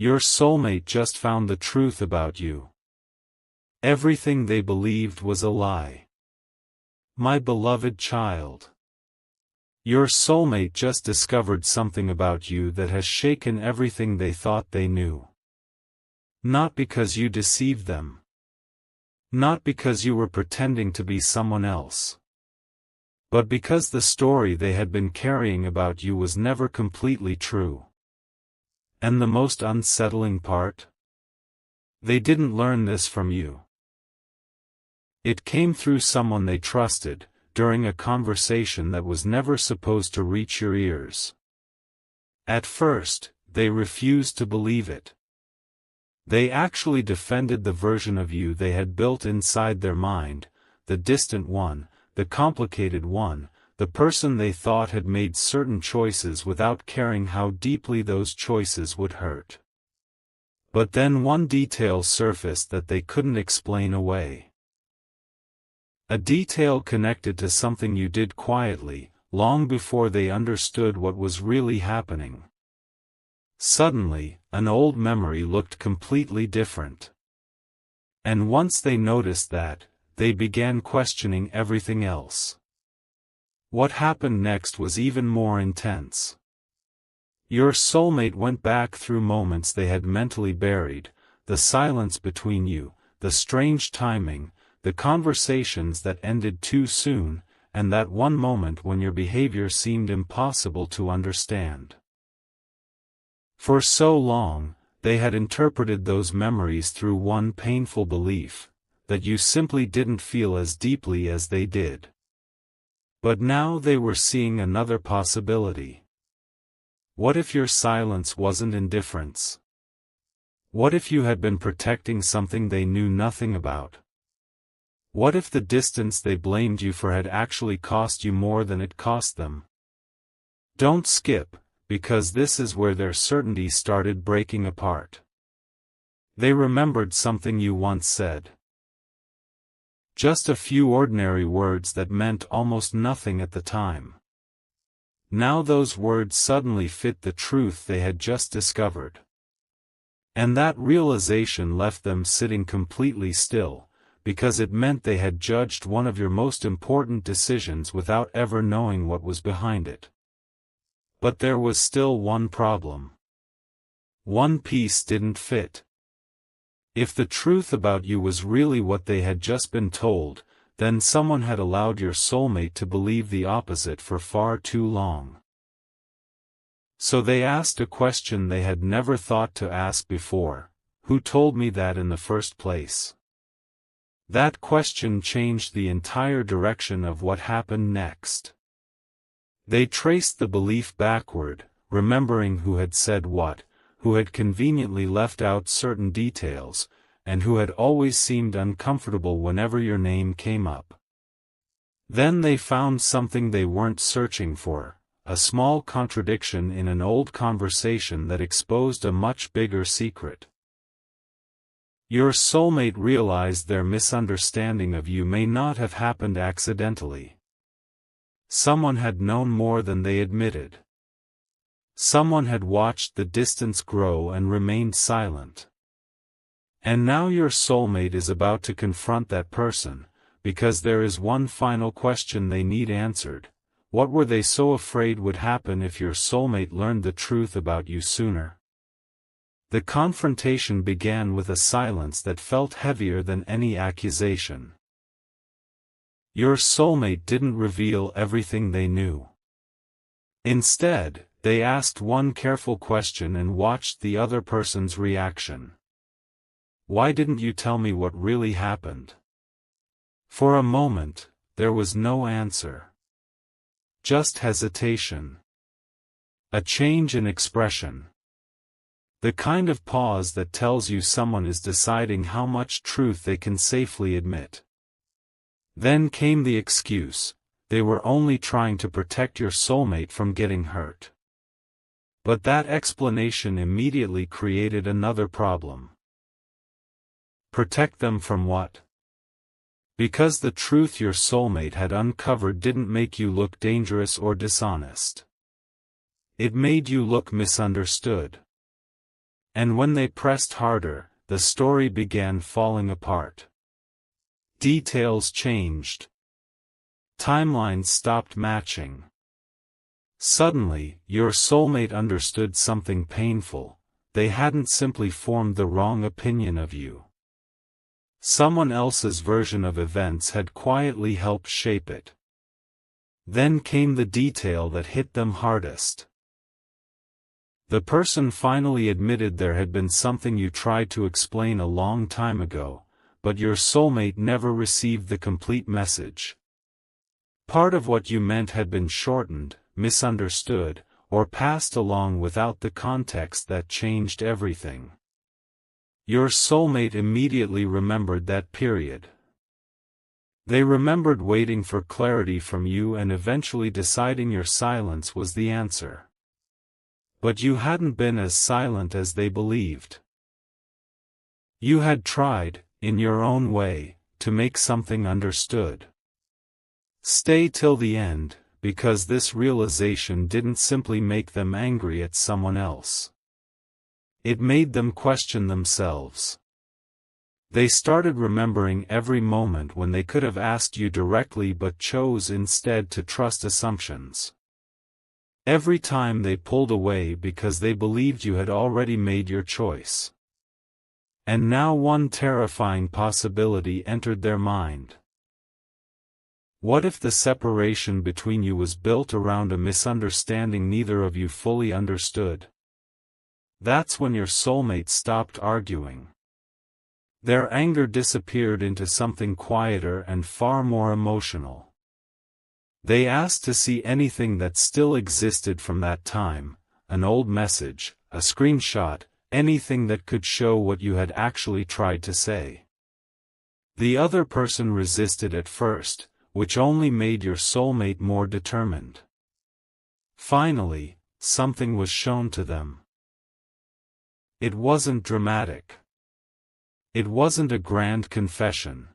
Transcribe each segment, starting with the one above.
Your soulmate just found the truth about you. Everything they believed was a lie. My beloved child. Your soulmate just discovered something about you that has shaken everything they thought they knew. Not because you deceived them. Not because you were pretending to be someone else. But because the story they had been carrying about you was never completely true. And the most unsettling part? They didn't learn this from you. It came through someone they trusted, during a conversation that was never supposed to reach your ears. At first, they refused to believe it. They actually defended the version of you they had built inside their mind, the distant one, the complicated one, the person they thought had made certain choices without caring how deeply those choices would hurt. But then one detail surfaced that they couldn't explain away. A detail connected to something you did quietly, long before they understood what was really happening. Suddenly, an old memory looked completely different. And once they noticed that, they began questioning everything else. What happened next was even more intense. Your soulmate went back through moments they had mentally buried, the silence between you, the strange timing, the conversations that ended too soon, and that one moment when your behavior seemed impossible to understand. For so long, they had interpreted those memories through one painful belief, that you simply didn't feel as deeply as they did. But now they were seeing another possibility. What if your silence wasn't indifference? What if you had been protecting something they knew nothing about? What if the distance they blamed you for had actually cost you more than it cost them? Don't skip, because this is where their certainty started breaking apart. They remembered something you once said. Just a few ordinary words that meant almost nothing at the time. Now those words suddenly fit the truth they had just discovered. And that realization left them sitting completely still, because it meant they had judged one of your most important decisions without ever knowing what was behind it. But there was still one problem. One piece didn't fit. If the truth about you was really what they had just been told, then someone had allowed your soulmate to believe the opposite for far too long. So they asked a question they had never thought to ask before: who told me that in the first place? That question changed the entire direction of what happened next. They traced the belief backward, remembering who had said what, who had conveniently left out certain details, and who had always seemed uncomfortable whenever your name came up. Then they found something they weren't searching for, a small contradiction in an old conversation that exposed a much bigger secret. Your soulmate realized their misunderstanding of you may not have happened accidentally. Someone had known more than they admitted. Someone had watched the distance grow and remained silent. And now your soulmate is about to confront that person, because there is one final question they need answered: what were they so afraid would happen if your soulmate learned the truth about you sooner? The confrontation began with a silence that felt heavier than any accusation. Your soulmate didn't reveal everything they knew. Instead, they asked one careful question and watched the other person's reaction. Why didn't you tell me what really happened? For a moment, there was no answer. Just hesitation. A change in expression. The kind of pause that tells you someone is deciding how much truth they can safely admit. Then came the excuse: they were only trying to protect your soulmate from getting hurt. But that explanation immediately created another problem. Protect them from what? Because the truth your soulmate had uncovered didn't make you look dangerous or dishonest. It made you look misunderstood. And when they pressed harder, the story began falling apart. Details changed. Timelines stopped matching. Suddenly, your soulmate understood something painful. They hadn't simply formed the wrong opinion of you. Someone else's version of events had quietly helped shape it. Then came the detail that hit them hardest. The person finally admitted there had been something you tried to explain a long time ago, but your soulmate never received the complete message. Part of what you meant had been shortened, misunderstood, or passed along without the context that changed everything. Your soulmate immediately remembered that period. They remembered waiting for clarity from you and eventually deciding your silence was the answer. But you hadn't been as silent as they believed. You had tried, in your own way, to make something understood. Stay till the end, because this realization didn't simply make them angry at someone else. It made them question themselves. They started remembering every moment when they could have asked you directly but chose instead to trust assumptions. Every time they pulled away because they believed you had already made your choice. And now one terrifying possibility entered their mind. What if the separation between you was built around a misunderstanding neither of you fully understood? That's when your soulmate stopped arguing. Their anger disappeared into something quieter and far more emotional. They asked to see anything that still existed from that time, an old message, a screenshot, anything that could show what you had actually tried to say. The other person resisted at first, which only made your soulmate more determined. Finally, something was shown to them. It wasn't dramatic. It wasn't a grand confession.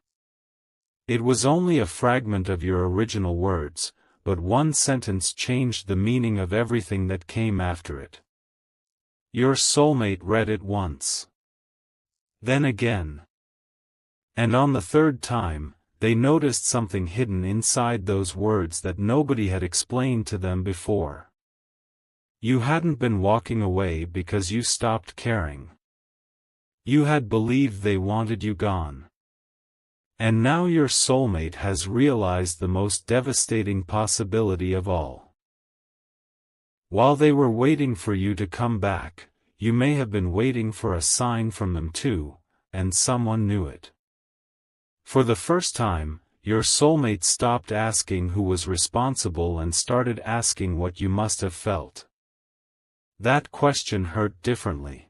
It was only a fragment of your original words, but one sentence changed the meaning of everything that came after it. Your soulmate read it once. Then again. And on the third time, they noticed something hidden inside those words that nobody had explained to them before. You hadn't been walking away because you stopped caring. You had believed they wanted you gone. And now your soulmate has realized the most devastating possibility of all. While they were waiting for you to come back, you may have been waiting for a sign from them too, and someone knew it. For the first time, your soulmate stopped asking who was responsible and started asking what you must have felt. That question hurt differently.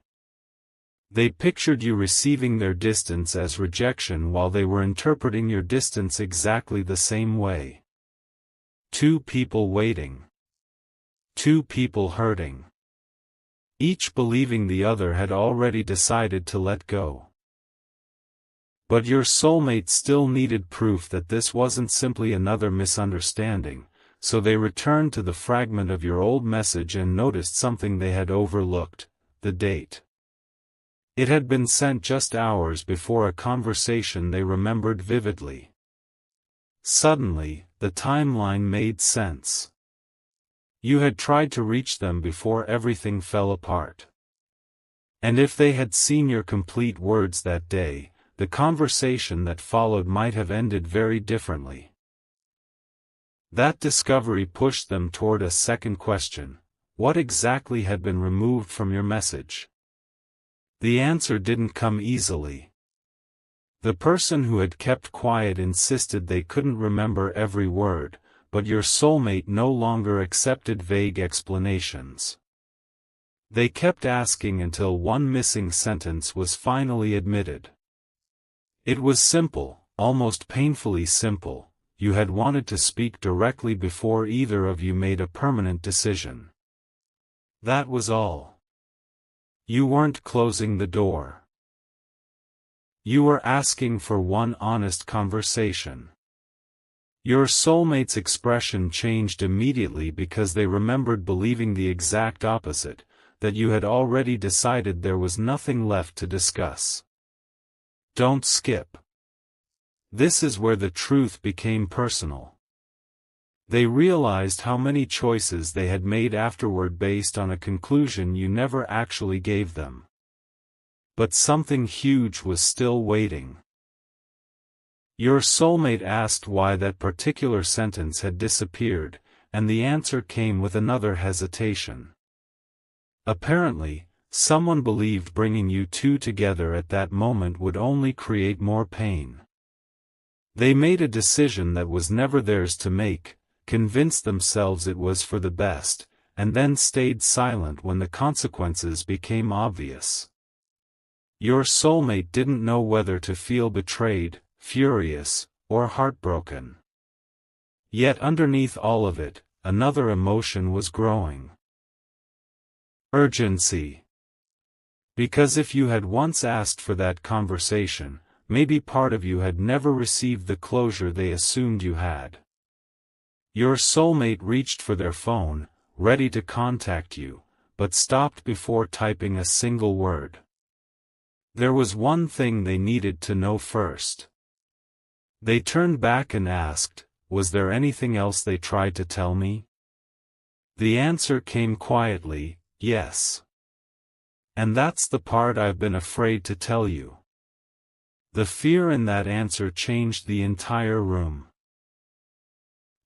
They pictured you receiving their distance as rejection while they were interpreting your distance exactly the same way. Two people waiting. Two people hurting. Each believing the other had already decided to let go. But your soulmate still needed proof that this wasn't simply another misunderstanding, so they returned to the fragment of your old message and noticed something they had overlooked: the date. It had been sent just hours before a conversation they remembered vividly. Suddenly, the timeline made sense. You had tried to reach them before everything fell apart. And if they had seen your complete words that day, the conversation that followed might have ended very differently. That discovery pushed them toward a second question: what exactly had been removed from your message? The answer didn't come easily. The person who had kept quiet insisted they couldn't remember every word, but your soulmate no longer accepted vague explanations. They kept asking until one missing sentence was finally admitted. It was simple, almost painfully simple. You had wanted to speak directly before either of you made a permanent decision. That was all. You weren't closing the door. You were asking for one honest conversation. Your soulmate's expression changed immediately because they remembered believing the exact opposite, that you had already decided there was nothing left to discuss. Don't skip. This is where the truth became personal. They realized how many choices they had made afterward based on a conclusion you never actually gave them. But something huge was still waiting. Your soulmate asked why that particular sentence had disappeared, and the answer came with another hesitation. Apparently, someone believed bringing you two together at that moment would only create more pain. They made a decision that was never theirs to make, convinced themselves it was for the best, and then stayed silent when the consequences became obvious. Your soulmate didn't know whether to feel betrayed, furious, or heartbroken. Yet underneath all of it, another emotion was growing. Urgency. Because if you had once asked for that conversation, maybe part of you had never received the closure they assumed you had. Your soulmate reached for their phone, ready to contact you, but stopped before typing a single word. There was one thing they needed to know first. They turned back and asked, "Was there anything else they tried to tell me?" The answer came quietly, "Yes. And that's the part I've been afraid to tell you." The fear in that answer changed the entire room.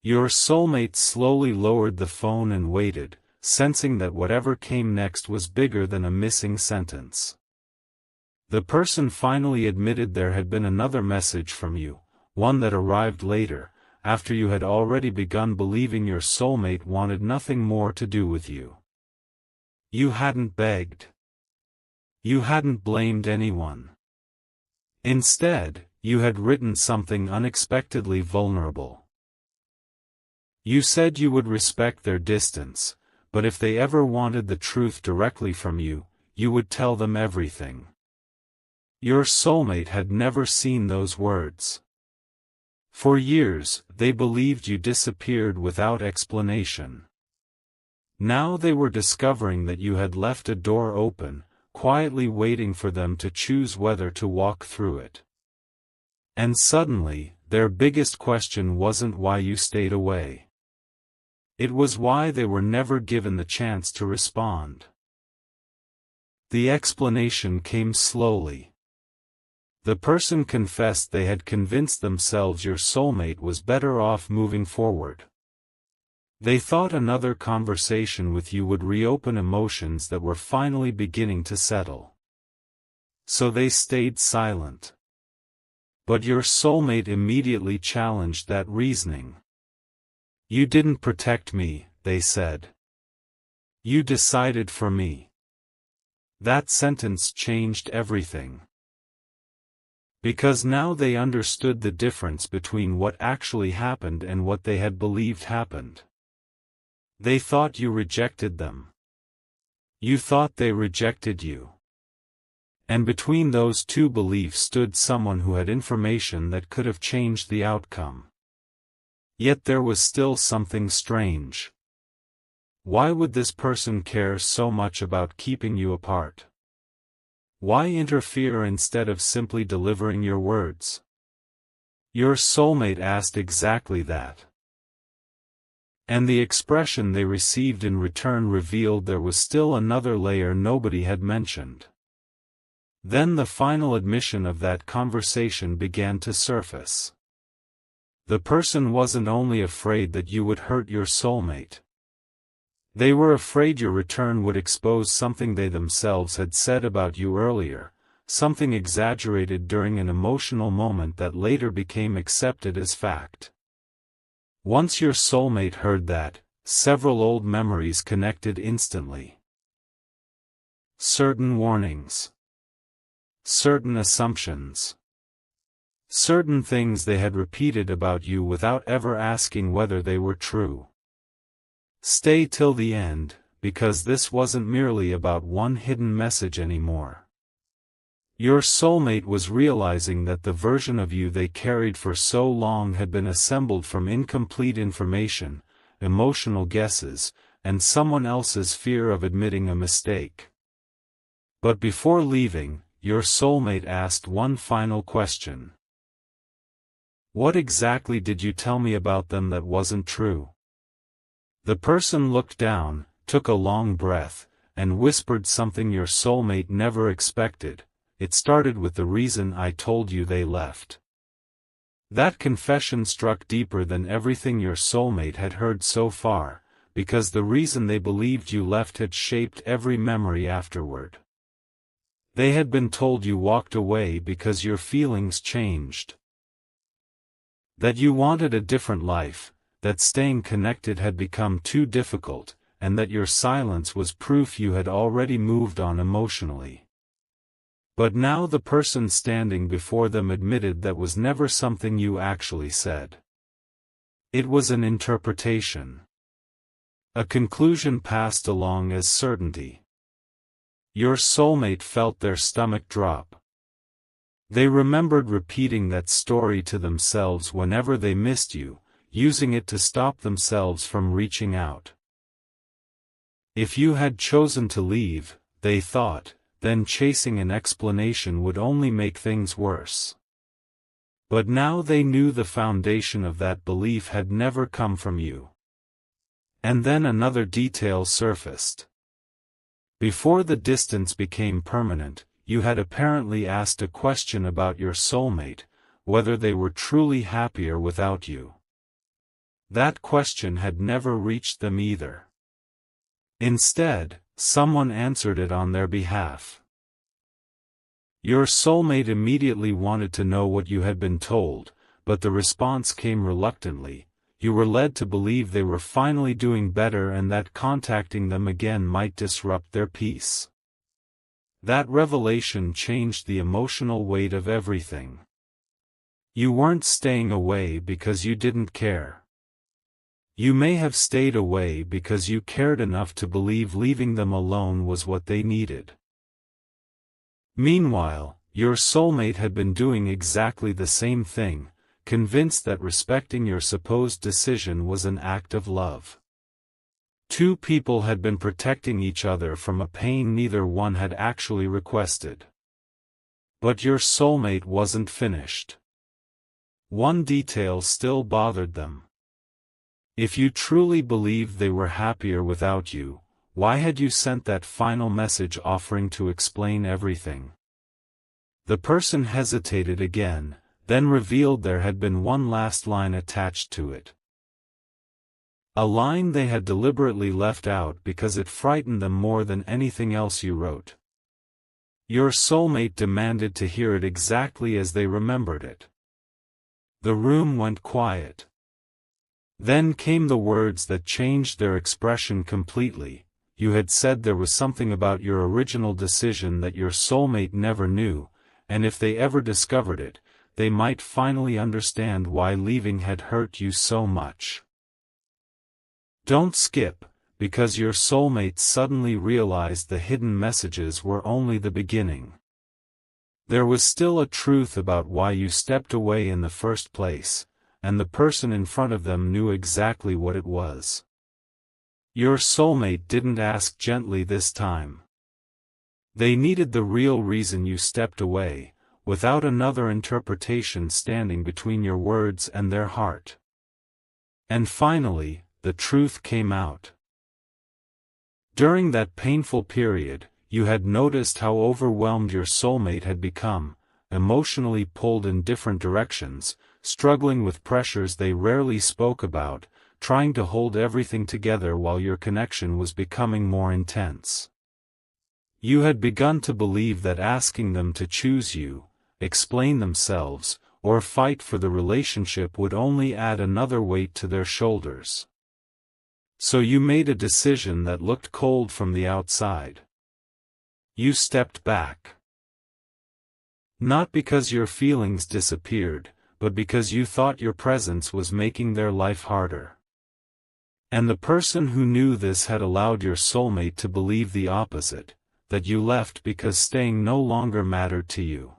Your soulmate slowly lowered the phone and waited, sensing that whatever came next was bigger than a missing sentence. The person finally admitted there had been another message from you, one that arrived later, after you had already begun believing your soulmate wanted nothing more to do with you. You hadn't begged. You hadn't blamed anyone. Instead, you had written something unexpectedly vulnerable. You said you would respect their distance, but if they ever wanted the truth directly from you, you would tell them everything. Your soulmate had never seen those words. For years, they believed you disappeared without explanation. Now they were discovering that you had left a door open, quietly waiting for them to choose whether to walk through it. And suddenly, their biggest question wasn't why you stayed away. It was why they were never given the chance to respond. The explanation came slowly. The person confessed they had convinced themselves your soulmate was better off moving forward. They thought another conversation with you would reopen emotions that were finally beginning to settle. So they stayed silent. But your soulmate immediately challenged that reasoning. "You didn't protect me," they said. "You decided for me." That sentence changed everything. Because now they understood the difference between what actually happened and what they had believed happened. They thought you rejected them. You thought they rejected you. And between those two beliefs stood someone who had information that could have changed the outcome. Yet there was still something strange. Why would this person care so much about keeping you apart? Why interfere instead of simply delivering your words? Your soulmate asked exactly that. And the expression they received in return revealed there was still another layer nobody had mentioned. Then the final admission of that conversation began to surface. The person wasn't only afraid that you would hurt your soulmate. They were afraid your return would expose something they themselves had said about you earlier, something exaggerated during an emotional moment that later became accepted as fact. Once your soulmate heard that, several old memories connected instantly. Certain warnings. Certain assumptions. Certain things they had repeated about you without ever asking whether they were true. Stay till the end, because this wasn't merely about one hidden message anymore. Your soulmate was realizing that the version of you they carried for so long had been assembled from incomplete information, emotional guesses, and someone else's fear of admitting a mistake. But before leaving, your soulmate asked one final question. What exactly did you tell me about them that wasn't true? The person looked down, took a long breath, and whispered something your soulmate never expected. It started with the reason I told you they left. That confession struck deeper than everything your soulmate had heard so far, because the reason they believed you left had shaped every memory afterward. They had been told you walked away because your feelings changed. That you wanted a different life, that staying connected had become too difficult, and that your silence was proof you had already moved on emotionally. But now the person standing before them admitted that was never something you actually said. It was an interpretation. A conclusion passed along as certainty. Your soulmate felt their stomach drop. They remembered repeating that story to themselves whenever they missed you, using it to stop themselves from reaching out. If you had chosen to leave, they thought, then chasing an explanation would only make things worse. But now they knew the foundation of that belief had never come from you. And then another detail surfaced. Before the distance became permanent, you had apparently asked a question about your soulmate, whether they were truly happier without you. That question had never reached them either. Instead, someone answered it on their behalf. Your soulmate immediately wanted to know what you had been told, but the response came reluctantly. You were led to believe they were finally doing better and that contacting them again might disrupt their peace. That revelation changed the emotional weight of everything. You weren't staying away because you didn't care. You may have stayed away because you cared enough to believe leaving them alone was what they needed. Meanwhile, your soulmate had been doing exactly the same thing, convinced that respecting your supposed decision was an act of love. Two people had been protecting each other from a pain neither one had actually requested. But your soulmate wasn't finished. One detail still bothered them. If you truly believed they were happier without you, why had you sent that final message offering to explain everything? The person hesitated again, then revealed there had been one last line attached to it. A line they had deliberately left out because it frightened them more than anything else you wrote. Your soulmate demanded to hear it exactly as they remembered it. The room went quiet. Then came the words that changed their expression completely. You had said there was something about your original decision that your soulmate never knew, and if they ever discovered it, they might finally understand why leaving had hurt you so much. Don't skip, because your soulmate suddenly realized the hidden messages were only the beginning. There was still a truth about why you stepped away in the first place, and the person in front of them knew exactly what it was. Your soulmate didn't ask gently this time. They needed the real reason you stepped away, without another interpretation standing between your words and their heart. And finally, the truth came out. During that painful period, you had noticed how overwhelmed your soulmate had become, emotionally pulled in different directions, struggling with pressures they rarely spoke about, trying to hold everything together while your connection was becoming more intense. You had begun to believe that asking them to choose you, explain themselves, or fight for the relationship would only add another weight to their shoulders. So you made a decision that looked cold from the outside. You stepped back. Not because your feelings disappeared, but because you thought your presence was making their life harder. And the person who knew this had allowed your soulmate to believe the opposite, that you left because staying no longer mattered to you.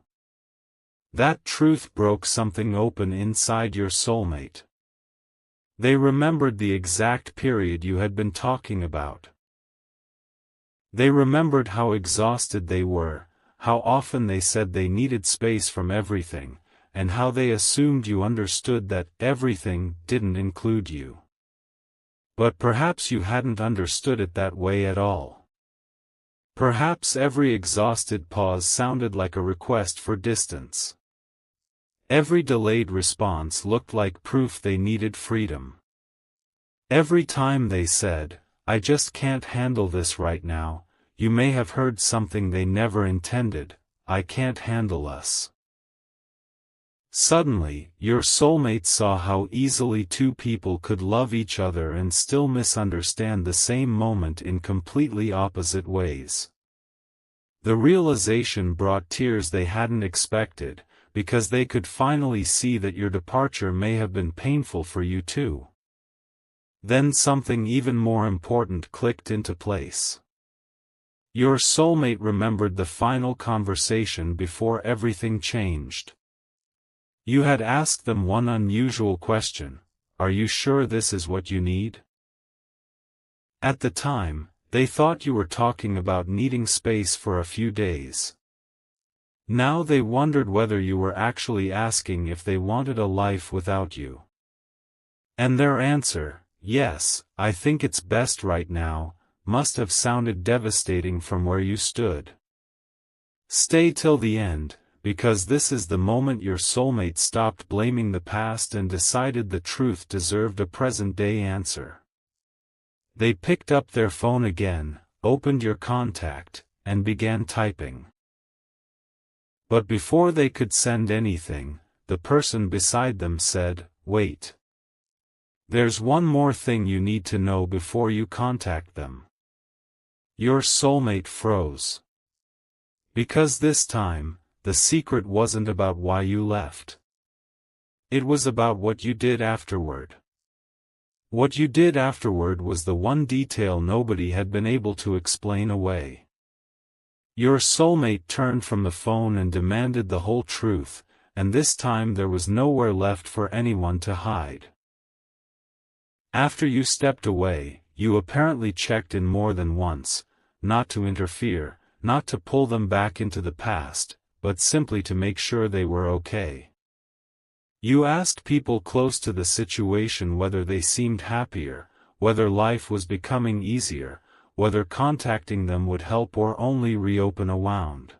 That truth broke something open inside your soulmate. They remembered the exact period you had been talking about. They remembered how exhausted they were, how often they said they needed space from everything, and how they assumed you understood that everything didn't include you. But perhaps you hadn't understood it that way at all. Perhaps every exhausted pause sounded like a request for distance. Every delayed response looked like proof they needed freedom. Every time they said, "I just can't handle this right now," you may have heard something they never intended: "I can't handle us." Suddenly, your soulmate saw how easily two people could love each other and still misunderstand the same moment in completely opposite ways. The realization brought tears they hadn't expected, because they could finally see that your departure may have been painful for you too. Then something even more important clicked into place. Your soulmate remembered the final conversation before everything changed. You had asked them one unusual question: "Are you sure this is what you need?" At the time, they thought you were talking about needing space for a few days. Now they wondered whether you were actually asking if they wanted a life without you. And their answer, "Yes, I think it's best right now," must have sounded devastating from where you stood. Stay till the end, because this is the moment your soulmate stopped blaming the past and decided the truth deserved a present-day answer. They picked up their phone again, opened your contact, and began typing. But before they could send anything, the person beside them said, "Wait. There's one more thing you need to know before you contact them." Your soulmate froze. Because this time, the secret wasn't about why you left. It was about what you did afterward. What you did afterward was the one detail nobody had been able to explain away. Your soulmate turned from the phone and demanded the whole truth, and this time there was nowhere left for anyone to hide. After you stepped away, you apparently checked in more than once, not to interfere, not to pull them back into the past, but simply to make sure they were okay. You asked people close to the situation whether they seemed happier, whether life was becoming easier, whether contacting them would help or only reopen a wound.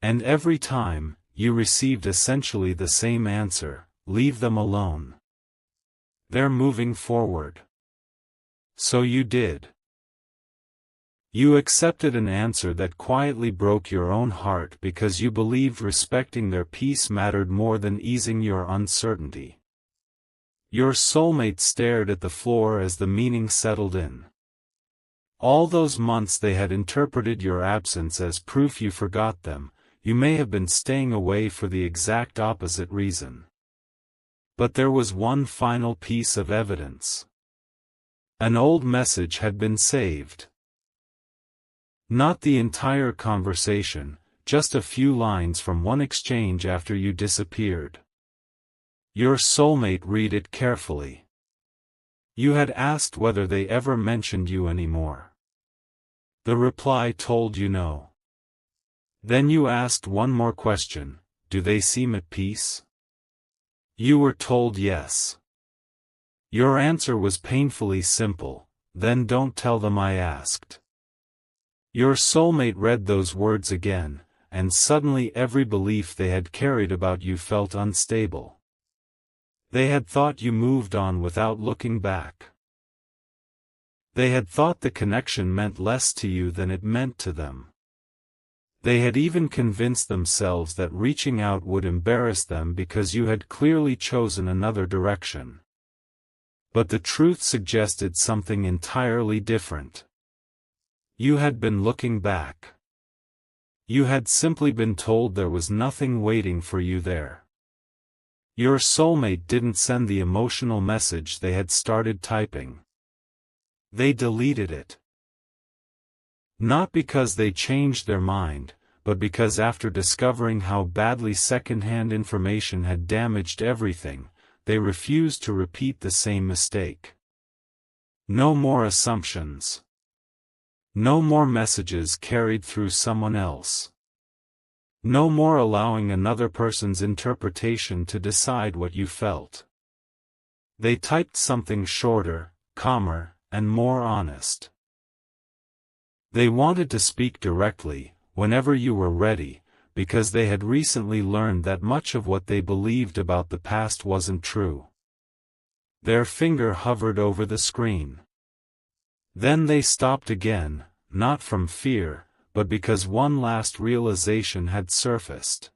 And every time, you received essentially the same answer: leave them alone. They're moving forward. So you did. You accepted an answer that quietly broke your own heart because you believed respecting their peace mattered more than easing your uncertainty. Your soulmate stared at the floor as the meaning settled in. All those months they had interpreted your absence as proof you forgot them. You may have been staying away for the exact opposite reason. But there was one final piece of evidence. An old message had been saved. Not the entire conversation, just a few lines from one exchange after you disappeared. Your soulmate read it carefully. You had asked whether they ever mentioned you anymore. The reply told you no. Then you asked one more question: do they seem at peace? You were told yes. Your answer was painfully simple: then don't tell them I asked. Your soulmate read those words again, and suddenly every belief they had carried about you felt unstable. They had thought you moved on without looking back. They had thought the connection meant less to you than it meant to them. They had even convinced themselves that reaching out would embarrass them because you had clearly chosen another direction. But the truth suggested something entirely different. You had been looking back. You had simply been told there was nothing waiting for you there. Your soulmate didn't send the emotional message they had started typing. They deleted it. Not because they changed their mind, but because after discovering how badly second-hand information had damaged everything, they refused to repeat the same mistake. No more assumptions. No more messages carried through someone else. No more allowing another person's interpretation to decide what you felt. They typed something shorter, calmer, and more honest. They wanted to speak directly, whenever you were ready, because they had recently learned that much of what they believed about the past wasn't true. Their finger hovered over the screen. Then they stopped again, not from fear, but because one last realization had surfaced.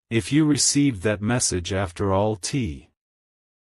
If you received that message after all